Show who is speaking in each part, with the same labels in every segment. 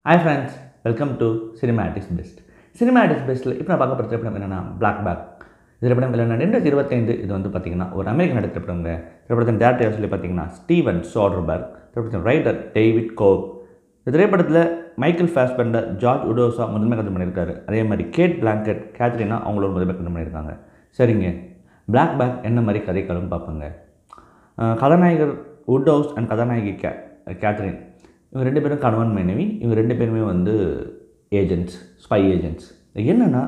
Speaker 1: Hi friends, welcome to Cinematics Best. Cinematics Best இப்போ நான் பார்க்க போகிற திரைப்படம் என்னென்னா பிளாக் பேக். திரைப்படம் இல்லைன்னா 2025 இது வந்து பார்த்திங்கன்னா ஒரு அமெரிக்கன் நடித்த திரைப்படங்க. திரைப்படத்தின் டேரக்டர் சொல்லி பார்த்தீங்கன்னா ஸ்டீவன் சோடர்பர்க். திரைப்படத்தின் ரைட்டர் டேவிட் கோப். இந்த திரைப்படத்தில் மைக்கேல் ஃபாஸ்பெண்டர், ஜார்ஜ் உடோசா முதன்மை கதை பண்ணியிருக்காரு. அதே மாதிரி கேட் பிளாங்கெட், கேத்ரினா அவங்களோட முதன்மை கதை பண்ணியிருக்காங்க. சரிங்க, பிளாக் பேக் என்ன மாதிரி கதைக்களம் பார்ப்போங்க. கதாநாயகர் உட்ஹவுஸ் அண்ட் கதாநாயகி கேத்ரின், இவங்க ரெண்டு பேரும் கணவன் மனைவி. இவங்க ரெண்டு பேருமே வந்து ஏஜென்ட்ஸ், ஸ்பை ஏஜென்ட்ஸ். என்னென்னா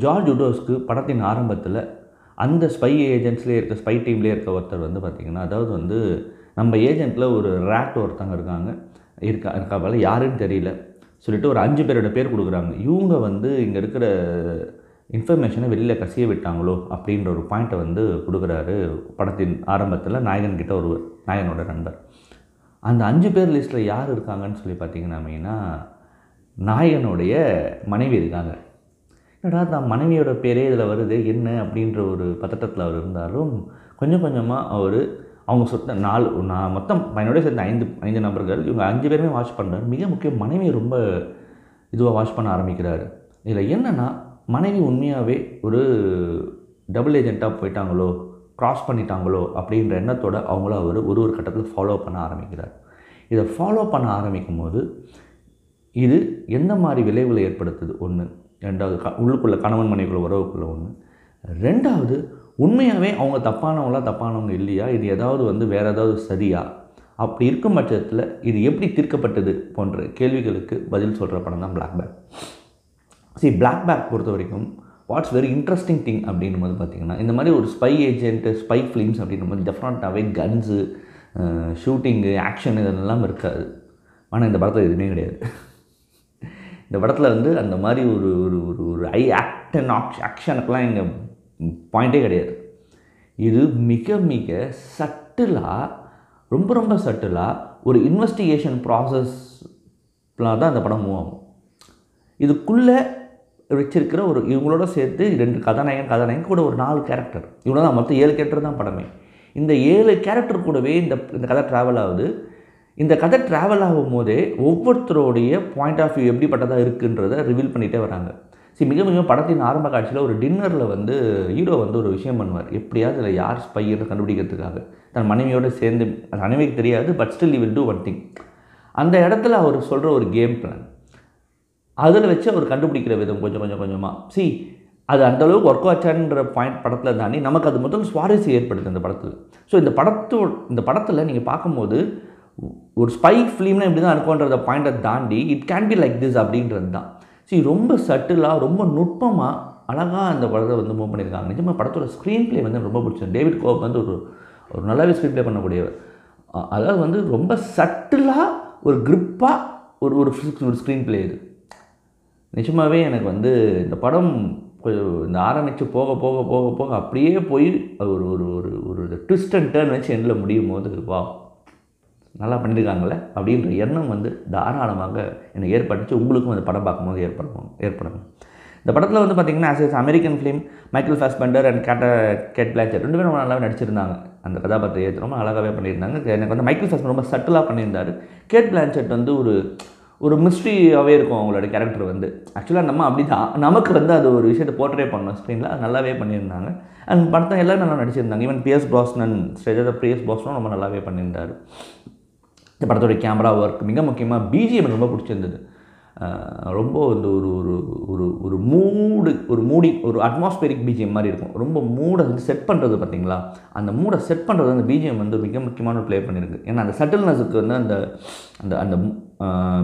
Speaker 1: ஜார்ஜ் உட்ஹவுஸ்க்கு படத்தின் ஆரம்பத்தில் அந்த ஸ்பை ஏஜென்ட்ஸ்லேயே இருக்க, ஸ்பை டீம்லேயே இருக்க ஒருத்தர் வந்து பார்த்திங்கன்னா, அதாவது வந்து நம்ம ஏஜென்ட்டில் ஒரு ரேட் ஒருத்தங்க இருக்காங்க யாருன்னு தெரியல சொல்லிட்டு ஒரு 5 பேரோட பேர் கொடுக்குறாங்க. இவங்க வந்து இங்கே இருக்கிற இன்ஃபர்மேஷனை வெளியில் கசிய விட்டாங்களோ அப்படின்ற ஒரு பாயிண்ட்டை வந்து கொடுக்குறாரு படத்தின் ஆரம்பத்தில். நாயகன்கிட்ட ஒரு நாயகனோட நண்பர். அந்த 5 பேர் லிஸ்ட்டில் யார் இருக்காங்கன்னு சொல்லி பார்த்தீங்கன்னா, மெயினாக நாயகனுடைய மனைவி இருக்காங்க. என்னடா தான் மனைவியோட பேரே இதில் வருது என்ன அப்படின்ற ஒரு பதட்டத்தில் அவர் இருந்தாலும் கொஞ்சம் கொஞ்சமாக அவங்க நான் மொத்தம் என்னோடய சேர்ந்த 5 நபர்கள், இவங்க 5 பேருமே வாட்ச் பண்ணுறாரு. மிக முக்கியம் மனைவியை ரொம்ப இதுவாக வாட்ச் பண்ண ஆரம்பிக்கிறாரு. இதில் என்னென்னா, மனைவி உண்மையாகவே ஒரு டபுள் ஏஜெண்ட்டாக போயிட்டாங்களோ, க்ராஸ் பண்ணிட்டாங்களோ அப்படின்ற எண்ணத்தோடு அவங்கள ஒரு கட்டத்தில் ஃபாலோ பண்ண ஆரம்பிக்கிறார். இதை ஃபாலோ பண்ண ஆரம்பிக்கும் போது இது எந்த மாதிரி விளைவுகளை ஏற்படுத்துது? ஒன்று. ரெண்டாவது, உள்ளுக்குள்ளே கணவன் மனைவிக்குள்ள உறவுக்குள்ளே ஒன்று. ரெண்டாவது, உண்மையாகவே அவங்க தப்பானவங்க இல்லையா? இது ஏதாவது வந்து வேறு ஏதாவது சதியா? அப்படி இருக்கும் பட்சத்தில் இது எப்படி தீர்க்கப்பட்டது போன்ற கேள்விகளுக்கு பதில் சொல்கிற படம் தான் பிளாக் பேக். பிளாக் பேக் பொறுத்த வரைக்கும் வாட்ஸ் வெரி இன்ட்ரெஸ்டிங் திங் அப்படின்னும் போது பார்த்திங்கன்னா, இந்த மாதிரி ஒரு ஸ்பை ஏஜென்ட்டு, ஸ்பை ஃபிலிம்ஸ் அப்படின்னும் போது டெஃபினட்டாகவே கன்ஸு, ஷூட்டிங்கு, ஆக்ஷன் இதெல்லாம் இருக்காது. ஆனால் இந்த படத்தில் எதுவுமே கிடையாது. இந்த படத்தில் வந்து அந்த மாதிரி ஒரு ஒரு ஒரு ஒரு ஆக்ஷனுக்கெலாம் இங்கே பாயிண்ட்டே கிடையாது. இது மிக மிக சட்டிலாக, ரொம்ப சட்டிலாக ஒரு இன்வெஸ்டிகேஷன் ப்ராசஸ்லாம் தான் அந்த படம் மூவ் ஆகும். இதுக்குள்ளே வச்சிருக்கிற இவங்களோட சேர்த்து 2 கதாநாயகன் கூட ஒரு 4 கேரக்டர், இவ்வளோ தான், மொத்தம் 7 கேரக்டர் தான் படமே. இந்த 7 கேரக்டர் கூடவே இந்த கதை ட்ராவல் ஆகுது. இந்த கதை ட்ராவல் ஆகும் போதே ஒவ்வொருத்தருடைய பாயிண்ட் ஆஃப் வியூ எப்படிப்பட்டதாக இருக்குன்றதை ரிவீல் பண்ணிகிட்டே வராங்க. மிக படத்தின் ஆரம்ப காட்சியில் ஒரு டின்னரில் வந்து ஹீரோ வந்து ஒரு விஷயம் பண்ணுவார். எப்படியாவது இதில் யார் ஸ்பைன்னு கண்டுபிடிக்கிறதுக்காக தன் மனைவியோடு சேர்ந்து, அது மனைவிக்கு தெரியாது, but still you will do one thing. அந்த இடத்துல அவர் சொல்கிற ஒரு கேம் பிளான், அதில் வச்சு அவர் கண்டுபிடிக்கிற விதம் கொஞ்சமாக அது அந்தளவுக்கு ஒர்க் ஆச்சான்ற பாயிண்ட் படத்தில் தாண்டி நமக்கு அது முதல் சுவாரஸ்யம் ஏற்படுது அந்த படத்தில். ஸோ இந்த படத்தில் நீங்கள் பார்க்கும்போது ஒரு ஸ்பை ஃபிலிம்னா இப்படி தான் இருக்கும்ன்றத பாயிண்ட்டை தாண்டி it can be like this அப்படின்றது தான். ரொம்ப சட்டிலாக, ரொம்ப நுட்பமாக, அழகாக அந்த படத்தை வந்து மூவ் பண்ணியிருக்காங்க. நிஜமாக படத்தோட ஸ்க்ரீன் ப்ளே வந்து ரொம்ப பிடிச்சது. டேவிட் கோப் வந்து ஒரு நல்லாவே ஸ்க்ரீன் ப்ளே பண்ணக்கூடியவர். அதாவது வந்து ரொம்ப சட்டிலாக ஒரு கிரிப்பாக ஒரு ஸ்க்ரீன் ப்ளே இது. நிஜமாகவே எனக்கு வந்து இந்த படம் இந்த ஆரம்பித்து போக போக போக போக அப்படியே போய் ஒரு ஒரு ஒரு ட்விஸ்ட் அண்ட் டர்ன் வச்சு எண்டில் முடியும் போது வா நல்லா பண்ணியிருக்காங்களே அப்படின்ற எண்ணம் வந்து தாராளமாக எனக்கு ஏற்பட்டுச்சு. உங்களுக்கும் அந்த படம் பார்க்கும்போது ஏற்படும். இந்த படத்தில் வந்து பார்த்திங்கன்னா, American film, Michael Fassbender and Cate Blanchett 2 பேரும் ரொம்ப நல்லாவே நடிச்சிருந்தாங்க. அந்த கதாபாத்திரத்தை ரொம்ப அழகாகவே பண்ணியிருந்தாங்க. எனக்கு வந்து மைக்கேல் ஃபாஸ்பெண்டர் ரொம்ப சட்டிலாக பண்ணியிருந்தார். கேட் பிளாங்கெட் வந்து ஒரு மிஸ்ட்ரியாகவே இருக்கும் அவங்களோட கேரக்டர் வந்து. ஆக்சுவலாக நம்ம அப்படி தான், நமக்கு வந்து அது ஒரு விஷயத்தை போர்ட்ரே பண்ணோம் ஸ்க்ரீனில். அது நல்லாவே பண்ணியிருந்தாங்க. அண்ட் படத்தை எல்லோரும் நல்லா நடிச்சிருந்தாங்க. ஈவன் பியர்ஸ் ப்ராஸ்னன் ரொம்ப நல்லாவே பண்ணியிருந்தார். இந்த படத்தோட கேமரா ஒர்க், மிக முக்கியமாக பிஜிஎம் ரொம்ப பிடிச்சிருந்தது. ரொம்ப வந்து ஒரு அட்மாஸ்பியரிக் பிஜிஎம் மாதிரி இருக்கும். ரொம்ப மூடை வந்து செட் பண்ணுறது பார்த்திங்களா, அந்த மூடை செட் பண்ணுறது அந்த பிஜிஎம் வந்து மிக முக்கியமான ப்ளே பண்ணியிருக்கு. ஏன்னா அந்த சட்டில்னஸுக்கு வந்து அந்த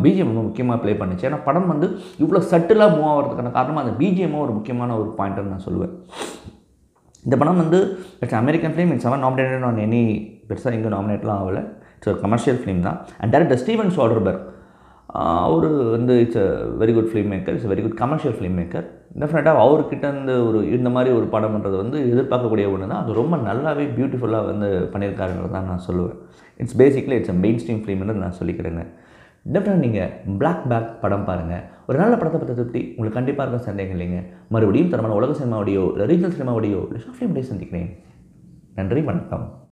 Speaker 1: பிஜிஎம் ரொம்ப முக்கியமாக ப்ளே பண்ணிச்சு. ஏன்னா படம் வந்து இவ்வளோ சட்டிலாக மூவ் ஆகிறதுக்கான காரணமாக அந்த பிஜிஎம்மும் ஒரு முக்கியமான ஒரு பாயிண்ட்டுன்னு நான் சொல்லுவேன். இந்த படம் வந்து it's American film. It's nominated on any, பெருசாக எங்கே நாமினேட்லாம் ஆகலை. இட்ஸ் ஒரு கமர்ஷியல் ஃபிலிம் தான். அண்ட் டேரக்டர் ஸ்டீவன் சோடர்பர்க், அவர் வந்து it's a very good film maker, it's very good commercial film maker. டெஃபினட்டாக அவர்கிட்ட இருந்து இந்த மாதிரி ஒரு படம்ன்றது வந்து எதிர்பார்க்கக்கூடிய ஒன்று தான். அது ரொம்ப நல்லாவே பியூட்டிஃபுல்லாக வந்து பண்ணியிருக்காருன்றது தான் நான் சொல்லுவேன். இட்ஸ் அ மெயின் ஸ்ட்ரீம் ஃபிலிம்ன்றது நான் சொல்லிக்கிறேங்க. டெஃபினட்டாக நீங்கள் பிளாக் பேக் படம் பாருங்கள். ஒரு நல்ல படத்தை பற்றி திருப்தி உங்களுக்கு கண்டிப்பாக இருக்க சந்தேகம் இல்லைங்க. மறுபடியும் தரமான உலக சினிமாவோடையோ இல்லை ரீஜனல் சினிமாவோடையோ இல்லை ஷார்ட் ஃபிலிம் சந்திக்கிறேன். நன்றி, வணக்கம்.